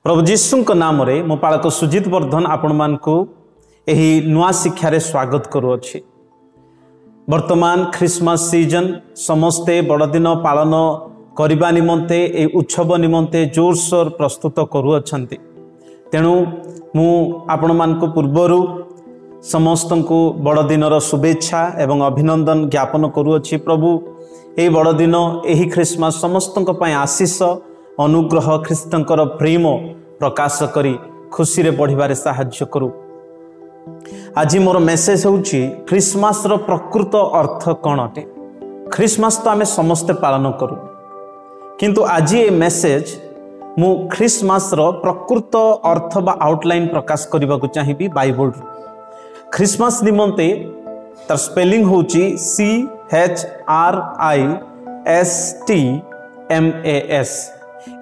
प्रभु जीशु नाम रे मो पालक सुजित वर्धन आपण मानकु एही नुआ शिक्षारे स्वागत करुअछि। वर्तमान क्रिसमस सीजन समस्ते बड़दिन पालन करने निमंते ए उत्सव निमंते जोरसोर प्रस्तुत करुअछंती। तेणु मु आपण मानकु पूर्वरु समस्तंकु बड़दिनर शुभेच्छा एवं अभिनंदन ज्ञापन करुअछि। प्रभु ए बड़दिन एही क्रिसमस समस्तंक पय आशीष अनुग्रह ख्रीष्टंकर प्रेम प्रकाश करी खुशी रे बढ़िबारे साहाय्य करू। आज मोर मेसेज होउची क्रिसमस रो प्रकृत अर्थ कोन अटे। क्रिसमस तो आमे समस्त पालन करू, किंतु आज ये मेसेज मु क्रिसमस रो प्रकृत अर्थ बा आउटलाइन प्रकाश करबा को चाहिबी बाइबल रो। क्रिसमस निमंते तार स्पेलिंग होउची CHRISTMAS।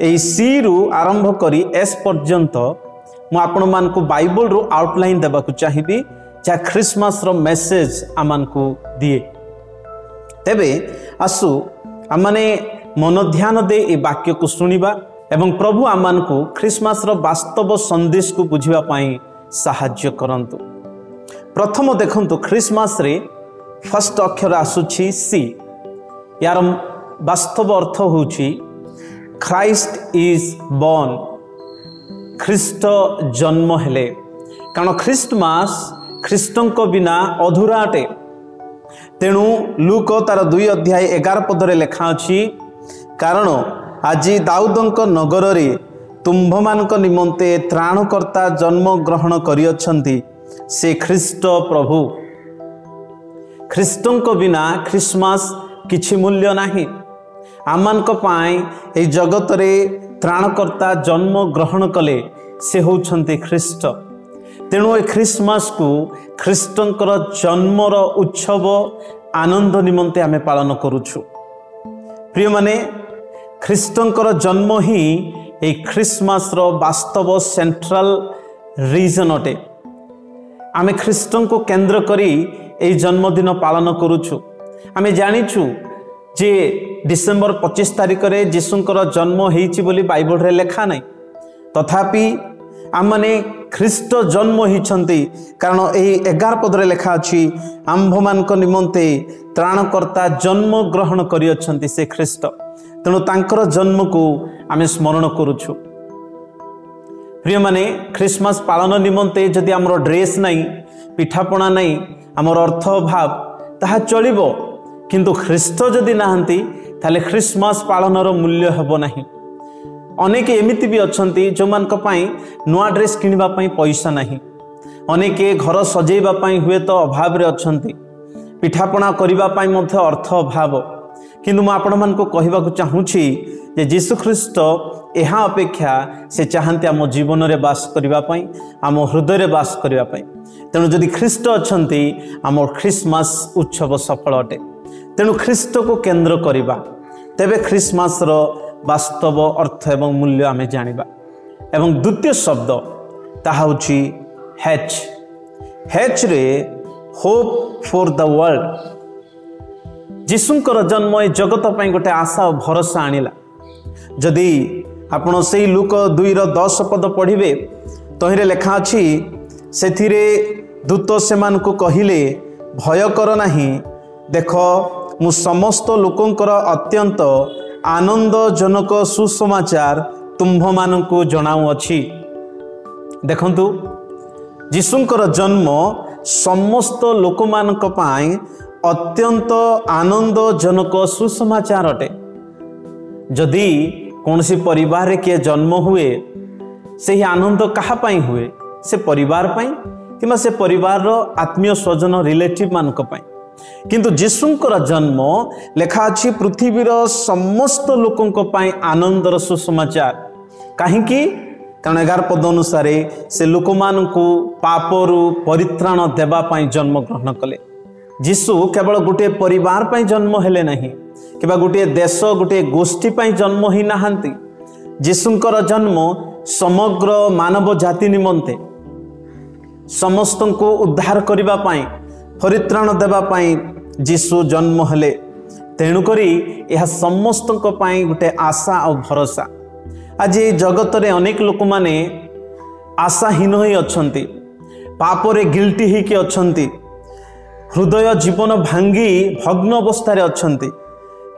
ए सी रु आरंभ करी एस पर्यंत मु आपण मान को बाइबल रो आउटलाइन देबा को चाहिबी जा क्रिसमस रो मेसेज आमान को दिए। तेबे आसु आमाने मन ध्यान दे ए वाक्य को सुनिबा एवं प्रभु आमान को क्रिसमस रो वास्तव संदेश को बुझिबा पई सहाय्य करंतु। प्रथम देखंतु क्रिसमस रे फर्स्ट अक्षर आसुछि सी। यार वास्तव अर्थ होउछि ख्राइस्ट इज बॉर्न। ख्रीष्ट जन्म हेले, कारण ख्रीष्टमास ख्रीष्टों बिना अधूरा अटे। तेणु लूक तार 2 अध्याय 11 पदरे लेखा अछि, कारण आज दाऊदंक नगर रे तुम्भ मानक निमंते त्राणकर्ता जन्म ग्रहण करियछंती, से ख्रीष्ट प्रभु। ख्रीष्टों बिना क्रिसमस किछि मूल्य नाही। आमानक पाई ए जगत रे त्राणकर्ता जन्म ग्रहण कले, से होउछंती ख्रीष्ट। तेणु ए क्रिसमस को ख्रीष्टंकर जन्मर उत्सव आनंद निमंते आमे पालन करूछु। प्रिय माने ख्रीष्टंकर जन्म ही ए क्रिसमस रो वास्तव सेंट्रल रीजन अटे। आमे ख्रीष्टं को केंद्र करी ए जन्मदिन पालन करूछु। आमे जानिछु जे डिसेंबर 25 तारिख रे जीशुंकर जन्म हेइछि बोली बाइबल रे लेखा नै, तथापि आमने ख्रीष्ट जन्म होइछंती, कारण एही 11 पदरे लेखा अछि आम्भ मानक निमंते त्राणकर्ता जन्म ग्रहण करियछंती, से ख्रीष्ट। तेणु तांकर जन्म को आमे स्मरण करूछु। प्रिय माने क्रिसमस पालन निमंते जदि हमर ड्रेस नै, पिठापणा नै, हमर अर्थ अभाव ताहा चलिबो, किंतु ख्रीष्ट जदि नाहंती ताले क्रिसमस पालनर मूल्य हेबो नाही। अनेक एमिति भी अछंती जो मानक पई नुआ ड्रेस किनिबा पई पैसा नाही। अनेक घर सजेइबा पई हुए तो अभाव रे अछंती, पिठापणा करिबा पई मध्ये अर्थ अभाव। किंतु मैं आपण मान को कहबा को चाहूछि जे यीशु ख्रीष्ट एहा अपेक्षा से चाहंती आम जीवन रे वास करिबा पई, आम हृदय रे वास करिबा पई। तेणु जदि ख्रीष्ट अछंती आम क्रिसमस उत्सव सफल अटे। तेणु ख्रीष्ट को केंद्र करिबा, तेबे क्रिसमस रो वास्तव अर्थ एवं मूल्य आमे जानिबा। एवं द्वितीय शब्द ताहा होछि हेच। हेच रे होप फॉर द वर्ल्ड। जीशुंकर जन्म ए जगत पई गोटे आशा और भरोसा आनिला। जदि आपण सेई लूक 2:10 पद पढ़िबे, तहिरे लेखा अछि, सेथिरे दूत सेमान को कहिले, भय कर नाही, देख मु समस्त लोकंकर अत्यंत आनंदजनक सुसमाचार तुम्भ मानकु जणाउ अछि। देखंतु जीशुंकर जन्म समस्त लोक मानक पाई अत्यंत आनंदजनक सुसमाचार अटे। जदि कौनसी परिवार रे किए जन्म हुए, से ही आनंद कहा पाई हुए, से परिवार पाई किमा से परिवार रो आत्मीय स्वजन रिलेटिव मानक पाई। किंतु जीशुंकर जन्म लेखा अछि पृथ्वीर समस्त लोकंक पाई आनंदर सुसमाचार। काहेकि कारण 11 पद अनुसार से लोक मानकु पापरु परित्राण देबा पाई जन्म ग्रहण कले। जीशु केवल गोटे परिवार पाई जन्म हेले नहीं, किबा गोटे देश गोटे गोष्ठी पाई जन्म ही नाहंती। जीशुंकर जन्म समग्र मानव जाति निमंते समस्तंको उद्धार करिबा पाई, परित्राण देबा पाई जीशु जन्म हेले। तेणुकरी यह समस्तंको पाई गोटे आशा और भरोसा। आज ये जगत रे अनेक लोक माने आशाहीन ही अच्छंती, पापरे गिल्टी ही कि अच्छंती, हृदय जीवन भांगी भग्न अवस्था रे अच्छंती,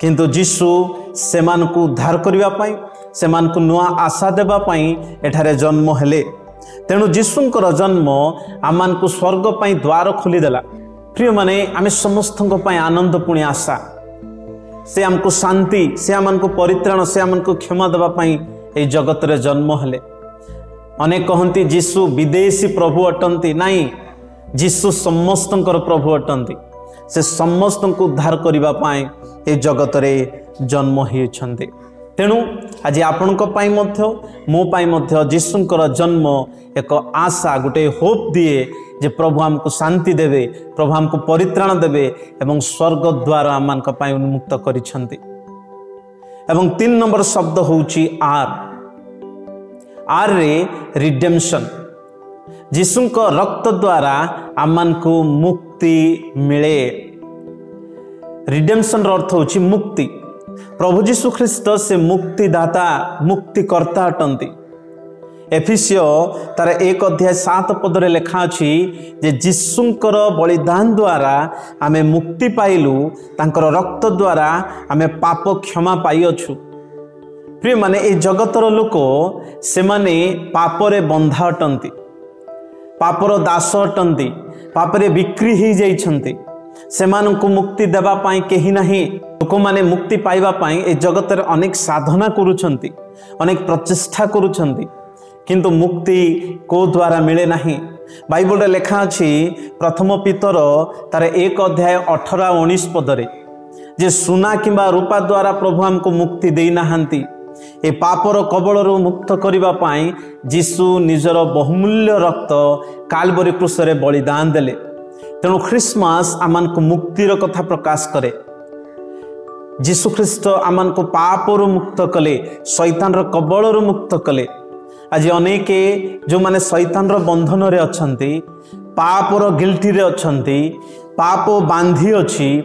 किंतु जीशु सेमान को उद्धार करबा पई, सेमान को नुआ आशा देबा पई एठारे जन्म हेले। तेणु जीशुंकर जन्म आमान को स्वर्ग पई द्वार खोली देला। प्रिय माने आमे समस्तଙ୍କ पई आनंद पुणी आशा, से हमको शांति, से हमको परित्राण, से हमको क्षमा देबा पई ए जगत रे जन्म हेले। अनेक कहती जीशु विदेशी प्रभु अटंती, नहीं, जीशु समस्तंकर प्रभु अटंती। से समस्त को उद्धार करबा पई ए जगत रे जन्म होइछन्ते। तेणु आज आपण मो पाई मध्य जीशुंकर जन्म एक आशा, गोटे होप दिए जे प्रभु हमको शांति देवे, प्रभु हमको परित्राण देवे एवं स्वर्ग द्वार आम उन्मुक्त करिछन्ति। एवं 3 नंबर शब्द होउची आर रे रिडेम्पशन। जीशुंक रक्त द्वारा आमान को मुक्ति मिले। रिडेम्पशन अर्थ होउची मुक्ति। प्रभु जीशु ख्रीस्ट से मुक्तिदाता, मुक्तिकर्ता अटंती। एफिसियो तार 1 अध्याय 7 पदरे लेखा अछि जे जीशुंकर बलिदान द्वारा आमे मुक्ति पाइलु, तांकर रक्त द्वारा आमे पाप क्षमा पाई अछु। प्रिय माने ए जगतर लोक से माने पापरे बंधा अटंती, पापर दास अटंती, पापरे बिक्री ही जाइछन्ती। सेमानंकु मुक्ति देबा पाई केही नाही। लोक माने मुक्ति पाइबा पाई ए जगतर अनेक साधना करूछन्ती, अनेक प्रचेष्टा करूछन्ती, किंतु मुक्ति को द्वारा मिले नहीं। बाइबल रे लेखा अछि प्रथम पीतर तार 1 अध्याय 18-19 पदरे जे सुना किंबा रूपा द्वारा प्रभु हमको मुक्ति देई नाहंती। ए पापर कबल मुक्त करबा पाई जीशु निजर बहुमूल्य रक्त कालवरी क्रूसरे बलिदान देले। तेणु ख्रिसमास आमान को मुक्तिर कथा प्रकाश करे। जीशु ख्रीस्ट आमान को पापर मुक्त कले, शैतान कबल मुक्त कले। आज अनेक जो माने शैतान बंधन रे अछंती, पापर गिल्टी रे अछंती, पाप बांधी अछि,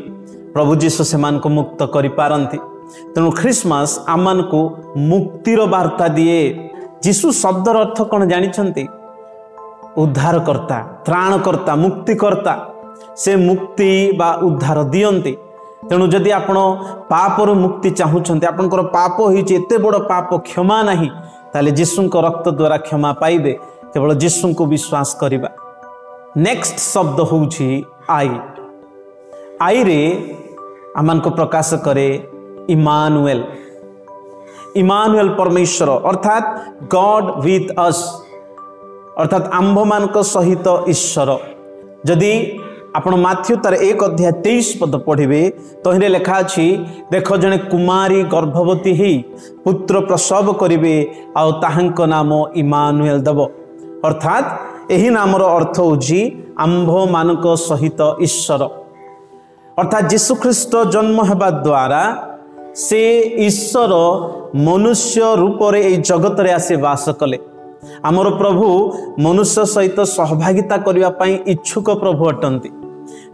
प्रभु जीशु सेमान को मुक्त करि पारंती। तेणु ख्रिसमास आमान को मुक्तिर वार्ता दिए। जीशु शब्दर अर्थ कौन जानिछंती? उद्धारकर्ता, त्राणकर्ता, मुक्तिकर्ता। से मुक्ति बा उद्धार दियंती। तेणु जदि आपण पापर मुक्ति चाहूछंती, आपनकर पाप होइछि, एते बड़ पाप क्षमा नाही, ताले जीशुंक रक्त द्वारा क्षमा पाइबे। केवल जीशु को विश्वास करिबा। नेक्स्ट शब्द होउछि आई रे आमान को प्रकाश करे इमानुएल। इमानुएल परमेश्वर अर्थात गॉड विथ अस, अर्थात आंभ मान सहित ईश्वर। जदि आपण माथ्यू तार 1 अध्याय 23 पद पढ़िबे तो हिरे लेखा अछि, देख जने कुमारी गर्भवती ही पुत्र प्रसव करिवे आ ताहांक नाम इमानुएल दब। अर्थात एही नामर अर्थ होछि आंभ मानक सहित ईश्वर। अर्थात जीशु ख्रीस्ट जन्म हेबा द्वारा से ईश्वर मनुष्य रूप रे ए जगत रे आसे वास कले। आमर प्रभु मनुष्य सहित सहभागिता करबा पई इच्छुक प्रभु अटंती।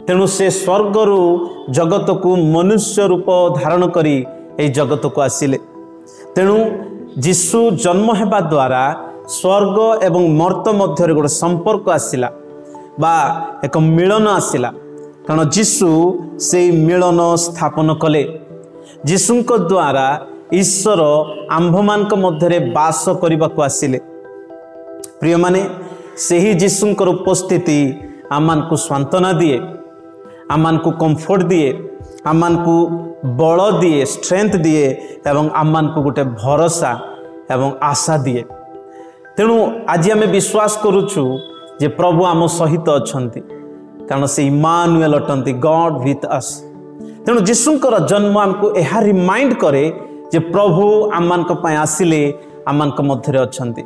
तेणु से स्वर्गरु जगत को मनुष्य रूप धारण करी ए जगत को आसिले। तेणु जीशु जन्म हेबा द्वारा स्वर्ग एवं मर्त मध्य गोटे संपर्क आसिला बा एक मिलन आसिला। कारण जीशु से मिलन स्थापन कले। जीशुंक द्वारा ईश्वर आंभ मानक मध्य वास करने को आसिले। प्रिय माने सही जीशुंकर उपस्थिति आमान को सांत्वना दिए, आमान को कंफर्ट दिए, आमान को बल दिए, स्ट्रेंथ दिए एवं आमान को गोटे भरोसा एवं आशा दिए। तेणु आज आम विश्वास करुचु जे प्रभु आम सहित अछंती, कारण से इमानुएल अटंती, गॉड विथ अस। तेणु जीशुंकर जन्म आमको यह रिमाइंड करे जे प्रभु आमानक पय आसिले, आमानक मध्य अछंती।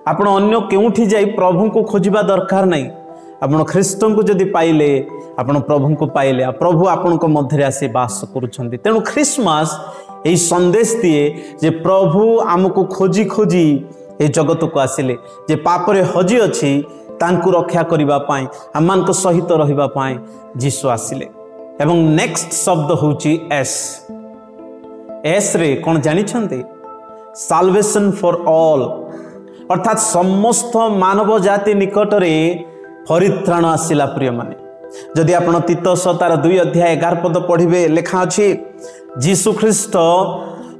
आपण अन्य केउठी जाई प्रभु को खोजिबा दरकार नहीं। आपण ख्रीष्ट को जदि पाइले, आपण प्रभु को पाइले, प्रभु आपण को मध्य आसी वास करुछंती। तेणु ख्रिसमास यही संदेश दिए जे प्रभु आमको खोजी खोजी ए जगत को आसिले, जे पापरे हजी अछि तांकु रक्षा करिबा पाई, आमानक सहित रहिबा पाई जीशु आसिले। एवं नेक्स्ट शब्द होउची एस। एस रे कोन जानि छंती? साल्वेशन फॉर ऑल अर्थात समस्त मानव जाति निकटरे परित्राण आसिला। प्रिय माने जदि आपण तीतस तार 2 अध्याय 11 पद पढ़िबे लेखा अछि जीशु ख्रीष्ट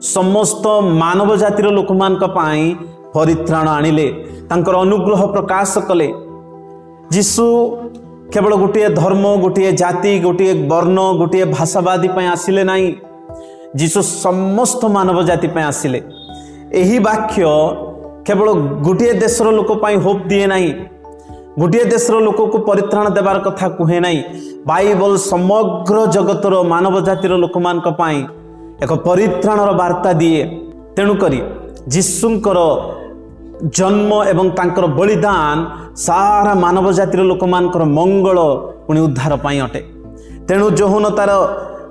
समस्त मानव जातिर लोक मान पाई परित्राण आनिले तांकर अनुग्रह प्रकाश कले। जीशु केवल गोटे धर्म गोटे जाति गोटे वर्ण गोटे भाषावादी पे आसिले नहीं, जीशु समस्त मानव जाति पे आसिले। एही वाक्य केवल गोटे देशर लोक पाई होप दिए नहीं, गोटे देशर लोक को परित्राण देवार कथा कहे नहीं। बाइबल समग्र जगतर मानव जातिर लोक मान पाई एक परित्राणर वार्ता दिए। तेणुकरी जीशुंकर जन्म एवं तांकर बलिदान सारा मानव जातिर लोक मानकर मंगल पुणी उद्धार पाई अटे। तेणु जोहन तार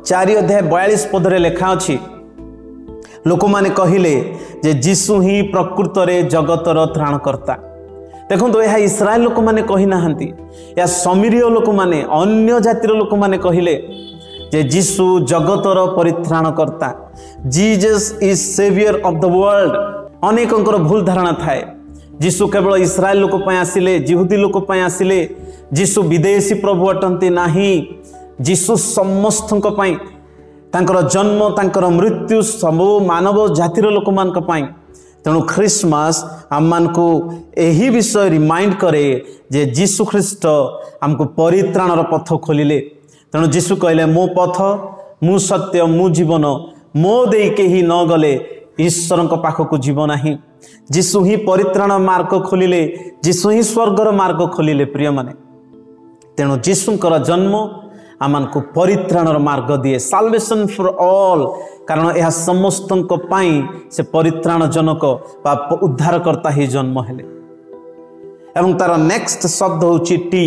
4 अध्याय 42 पदरे लेखा अछि लोक माने कहिले जे जीशु ही प्रकृत रे जगतर त्राणकर्ता। देखो यह इस्राएल लोक माने कहि नाहंती, या समीरिय लोक माने अन्य जातिर लोक माने कहिले जे जीशु जगतर परित्राणकर्ता। Jesus is saviour of the world. अनेकंकर भूल धारणा थाए जीशु केवल इस्राएल लोक पय आसिले, जिहुदी लोक पय आसिले, जीशु विदेशी प्रभु अटंती नाही। जीशु समस्तक पय तांकर जन्म तांकर मृत्यु सब मानव जातिर लोक मान पय। तेणु ख्रिसमस आम मान को यही विषय रिमाइंड करे जे जीशु ख्रीष्ट आमको परित्राणर पथ खोलिले। तेणु जीशु कहले मो पथ मु सत्य मु जीवन मो देई केही न गले ईश्वर पाखक जीव नाही। जीशु ही परित्राण मार्ग खोलिले, जीशु ही स्वर्गर मार्ग खोलिले। प्रिय माने तेणु जीशुंकर जन्म आमान को परित्राणर मार्ग दिए, साल्वेशन फॉर ऑल। कारण यह समस्तक पाई से परित्राण जनक बा उद्धारकर्ता ही जन्म हेले। एवं तार नेक्स्ट शब्द होची टी।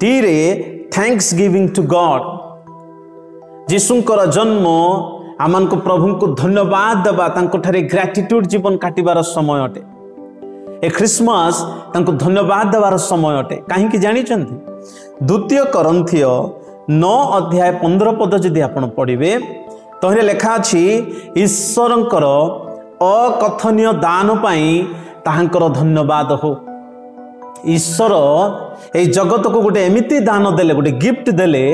टी रे थैंक्स गिविंग टू गॉड। जीशुंकर जन्म आमान को प्रभु को धन्यवाद देवा तांको ठारे ग्रेटिट्यूड जीवन काटिबार समय अटे। ए ख्रिसमस तांको धन्यवाद देवार समय अटे। काहे कि जानि चंती 2 कोरिन्थिय 9 अध्याय 15 पद जदि आपण पढ़िबे तहरे लेखा अछि ईश्वरंकर अकथनीय दान पाई ताहांकर धन्यवाद हो। ईश्वर ए जगत को गोटे एमिति दान देले, गोटे गिफ्ट देले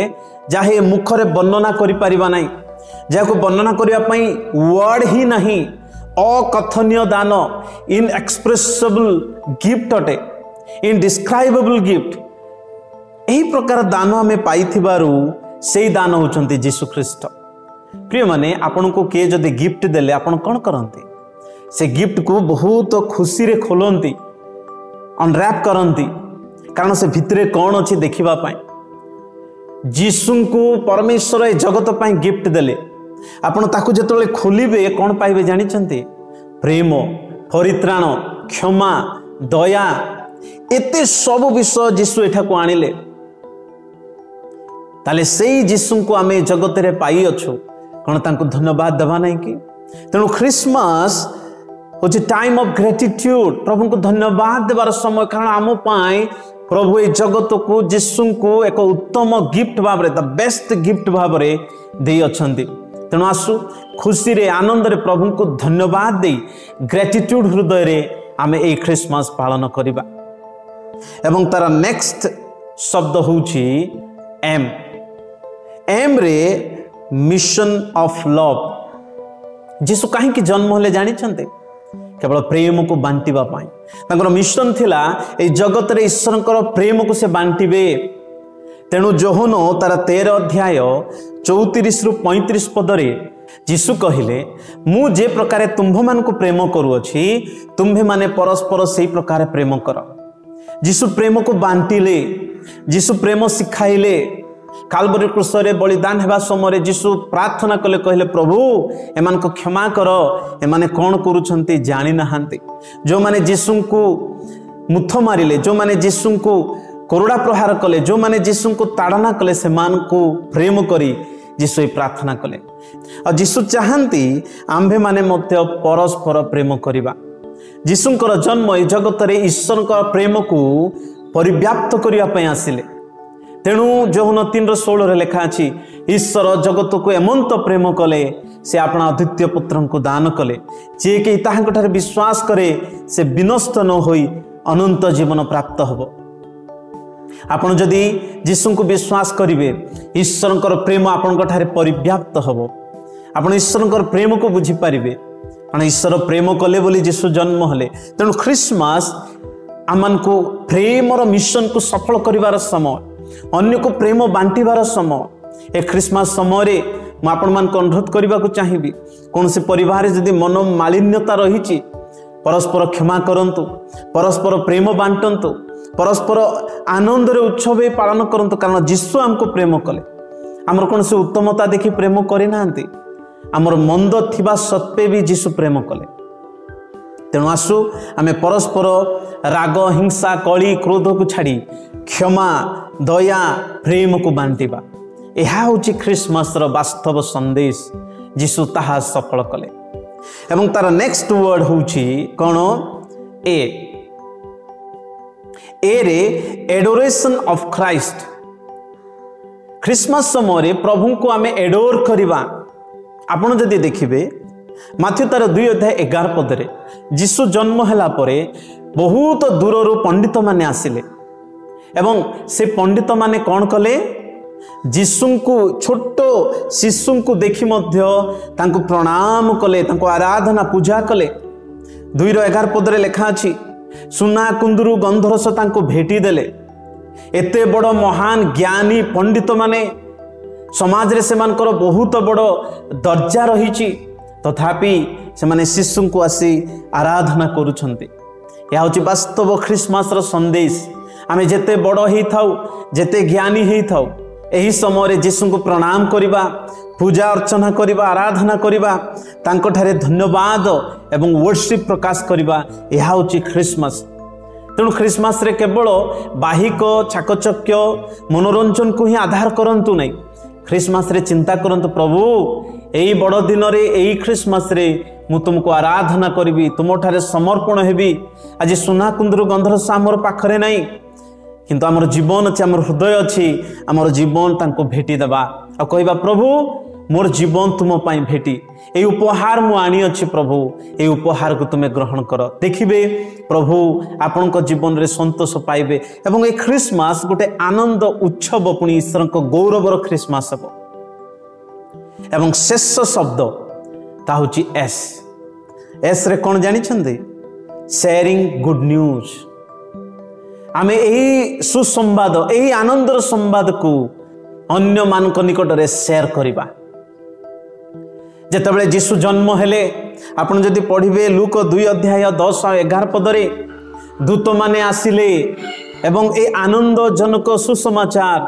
जाहे मुखरे वर्णना करि परिबा नाही, जाको वर्णना करिया पई वर्ड ही नहीं। अकथनीय दान, इनएक्सप्रेसिबल गिफ्ट अटे, इनडिस्क्राइबेबल गिफ्ट। एही प्रकार दान आमे पाइथिबारु सेही दान होचंती जीशु ख्रीष्ट। प्रिय माने आपण को के जदि गिफ्ट देले आपण कोन करंती? से गिफ्ट को बहुत खुशी रे खोलंती, अनरैप करंती, कारण से भितरे कौन अच्छी देखिबा पाई। जीशु को परमेश्वर ए जगत पाई गिफ्ट देले, आपण ताकू जेतले खोलिबे कौन पाइबे जानिचंती? प्रेम, परित्राण, क्षमा, दया, एते सब विषय जीशु एठा को आनिले। ताले सेही जीशु को आमे जगत रे पाई अछु, कौन तांको धन्यवाद देबा नहीं कि? तेणु ख्रिसमस होची टाइम ऑफ ग्रेटिट्यूड, प्रभु को धन्यवाद देवार समय। कारण आम पाई प्रभु ए जगत को जीशु को एक उत्तम गिफ्ट भाव रे, द बेस्ट गिफ्ट भाव रे दे अछंती। तेणु आसु खुशी रे आनंद रे प्रभु को धन्यवाद दे ग्रेटिट्यूड हृदय रे आमे ए ख्रिसमस पालन करिबा। एवं तार नेक्स्ट शब्द होची एम। एम रे मिशन ऑफ लव। जीशु काहे कि जन्म होले जानि छंते? केवल प्रेम को बांटिबा पाई। तांकर मिशन थिला ए जगत रे ईश्वरंकर प्रेम को से बांटिबे। तेणु जोहन तार 13 अध्याय 34 रु 35 पदरे जीशु कहिले मु जे प्रकारे तुम्भ मान को प्रेम करूअछि तुम्भे माने परस्पर सेही प्रकार प्रेम कर। जीशु प्रेम को बांटिले, जीशु प्रेम सिखाइले। काल्वरी क्रूस रे बलिदान हेबा समय जीशु प्रार्थना कले, कहले प्रभु एमान को क्षमा कर, एमाने कौन करूछंती जानि नाहांती। जो माने जीशु को मुथ मारिले, जो माने जीशु को कोरोड़ा प्रहार कले, जो माने जीशु को ताड़ना कले, से मान को प्रेम करी जीशु प्रार्थना कले। और जीशु चाहती आम्भे माने मध्य परस्पर प्रेम करिबा। जीशुंकर जन्म ए जगत रे ईश्वरंकर प्रेम को परिव्याप्त करिया पय आसिले। तेणु यौहन 3:16 लिखा अछि ईश्वर जगत को एमंत प्रेम कले से अपना अद्वितीय पुत्र को दान कले जे कि ताहांठारे विश्वास करे से विनष्ट न होई अनंत जीवन प्राप्त हबो। आपण जदि यीशु को विश्वास करिवे ईश्वरंकर प्रेम आपणठारे परिव्याप्त हबो। आपण ईश्वरंकर प्रेम को बुझी पारिबे कारण ईश्वर प्रेम कले बोली यीशु जन्म हले। तेणु ख्रिसमास आमन को प्रेमर मिशन को सफल करिवार समय अन्य को प्रेम बांटिबार समय ए ख्रिसमास समय मैं आपण मान को अनुरोध करने को चाहिए कौन से परिवार जदि मन मालिन्यता रही परस्पर क्षमा करंतु परस्पर प्रेम बांटंतु परस्पर आनंद रे उत्सव पालन करंतु कारण यीशु हमको प्रेम कले आमर कौन से उत्तमता देखि प्रेम करे नांती आमर मंद थिबा सत्वे भी यीशु प्रेम कले। तेणु आसु आमे परस्पर राग हिंसा कली क्रोध को छाड़ी क्षमा दया प्रेम को बांटिबा यह हूँ ख्रिसमस वास्तव संदेश यीशु ताहा सफल कले। एवं तार नेक्स्ट वर्ड हूँ कौन ए रे एडोरेशन ऑफ क्राइस्ट। ख्रिसमस समय प्रभु को आमे एडोर करिबा आपण जदि देखिबे माथ्यू तार 2:11 यीशु जन्म हैला परे बहुत दूर पंडित माने आसिले एवं से पंडित माने कौन कले यीशु को छोट शिशु को देखि मध्य तांको प्रणाम कले तांको आराधना पूजा कले। 2:11 लिखा अछि सुना कुंदरू गंधरस तांको भेटी देले। एते बड़ महान ज्ञानी पंडित माने समाज रे सेमानकर बहुत बड़ दर्जा रही तथापि से माने शिशु को आसी आराधना करुछंती। यह हूँ वास्तव ख्रिसमस संदेश आमे जेते बड़ ही थाउ जेते ज्ञानी ही थाउ एही समय यीशु को प्रणाम करिबा पूजा अर्चना करिबा आराधना करिबा तांको ठारे धन्यवाद एवं वर्शिप प्रकाश करिबा यह हूँ ख्रिसमस। तेणु ख्रिसमस रे केवल बाहिक चाकचक्य मनोरंजन को ही आधार करंतु नहीं ख्रिसमस रे चिंता करंतु प्रभु एई बड़ दिन रे एई ख्रिसमस रे मु तुमको आराधना करी तुम ठारे समर्पण हेबी। आज सुना कुंदरू गंधरस आमर पाखरे नहीं किंतु आमर जीवन अच्छे आमर हृदय अच्छी आमर जीवन तांको भेटी देबा आ कहबा प्रभु मोर जीवन तुम पाई भेटी ए उपहार मु आनी अच्छी प्रभु ए उपहार को तुम्हें ग्रहण कर देखिबे प्रभु आपण जीवन रे संतोष पाइबे एवं ए ख्रिसमस गोटे आनंद उत्सव पुणी ईश्वर गौरवर ख्रिसमस हम एवं शेष शब्द ता हूँ एस एस रे कौन जानी शेयरिंग गुड न्यूज आमे यही सुसंवाद यही आनंदर संवाद को अन्य मान निकट में शेयर करवा। जेतेबेले यीशु जन्म हेले आपण जदि पढ़िबे लूक 2:10-11 दूत माने आसिले एवं ए आनंदजनक सुसमाचार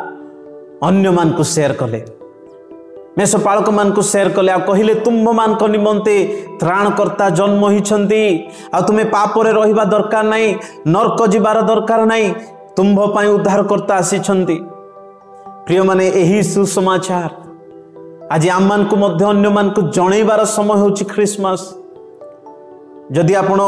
अन्य मान को शेयर कले मेषपालक मान को शेयर कले आ कहिले तुम्भ मान को निमंते त्राणकर्ता जन्म होइछंती आ तुमे पापरे रहिबा दरकार नाही नरक जीवार दरकार नाही तुम्भ पाई उद्धारकर्ता आसीछंती। प्रिय माने एही सुसमाचार आज आम मान को मध्य अन्य मान को जणैबार समय होछि ख्रिसमस। जदि आपण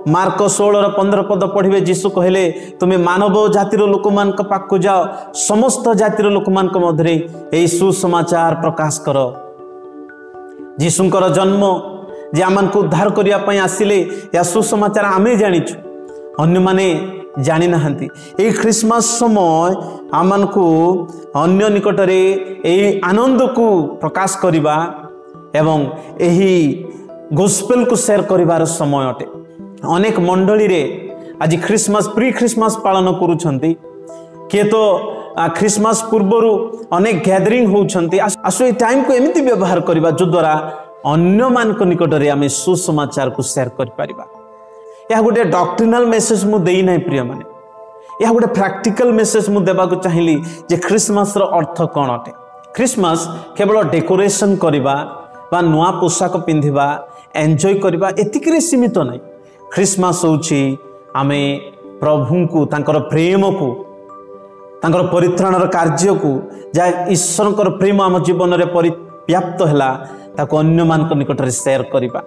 मार्क 16:15 पद पढ़िबे यीशु कहले तुमे मानव जातिर लोक मान को पाखु जाओ समस्त जातिर लोक मान को मधरे एही सुसमाचार प्रकाश कर यीशुंकर जन्म जे आमान को उद्धार करिया पई आसिले या सुसमाचार आमे जानिछु अन्य माने जानी नाहंती। एही ख्रिसमस समय आमान को अन्य निकटरे एही आनंद को प्रकाश करिबा एवं एही गोस्पेल को शेयर करिवार समय अटे। अनेक मंडली रे आज ख्रिसमस प्री ख्रिसमस पालन करुछंती किए तो ख्रिसमस पूर्वरु अनेक गैदरिंग होउछंती आसु ए टाइम को एमिति व्यवहार करिबा जो द्वारा अन्य मान को निकट रे आमे सुसमाचार को शेयर कर परिबा। यह गोटे डॉक्ट्रिनल मेसेज मु देई नै प्रिय माने यह गोटे प्रैक्टिकल मेसेज मु देबा को चाहिली जे ख्रिसमस रो अर्थ कोन अटे। ख्रिसमस केवल डेकोरेशन करिबा बा नुआ पोशाक पिंधिबा एन्जॉय करिबा एतिकरे सीमित नै। ख्रिसमस होछि आमे प्रभु को तांकर प्रेम को तांकर परित्राणर कार्य को जा ईश्वरकर प्रेम आम जीवन रे परिव्याप्त हैला ताको अन्य मान को निकट रे शेयर करिबा।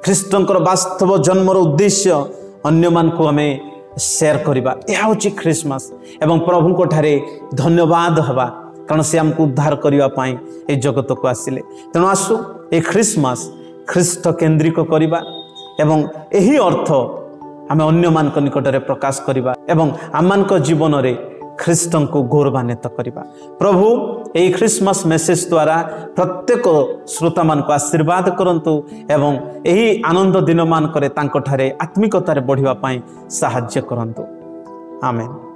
ख्रिस्टंकर वास्तव जन्मर उद्देश्य अन्य मान को आमे ସେୟାର କରିବା। ଏହା ହେଉଛି ଖ୍ରୀଷ୍ଟମାସ ଏବଂ ପ୍ରଭୁଙ୍କ ଠାରେ ଧନ୍ୟବାଦ ହେବା, କାରଣ ସେ ଆମକୁ ଉଦ୍ଧାର କରିବା ପାଇଁ ଏ ଜଗତକୁ ଆସିଲେ। ତେଣୁ ଆସୁ ଏ ଖ୍ରୀଷ୍ଟମାସ ଖ୍ରୀଷ୍ଟ କେନ୍ଦ୍ରିକ କରିବା ଏବଂ ଏହି ଅର୍ଥ ଆମେ ଅନ୍ୟମାନଙ୍କ ନିକଟରେ ପ୍ରକାଶ କରିବା ଏବଂ ଆମମାନଙ୍କ ଜୀବନରେ ଖ୍ରୀଷ୍ଟଙ୍କୁ ଗୌରବାନ୍ୱିତ କରିବା। ପ୍ରଭୁ ଏହି ଖ୍ରୀଷ୍ଟମାସ ମେସେଜ ଦ୍ୱାରା ପ୍ରତ୍ୟେକ ଶ୍ରୋତାମାନଙ୍କୁ ଆଶୀର୍ବାଦ କରନ୍ତୁ ଏବଂ ଏହି ଆନନ୍ଦ ଦିନମାନଙ୍କରେ ତାଙ୍କଠାରେ ଆତ୍ମିକତାରେ ବଢ଼ିବା ପାଇଁ ସାହାଯ୍ୟ କରନ୍ତୁ। ଆମେନ୍।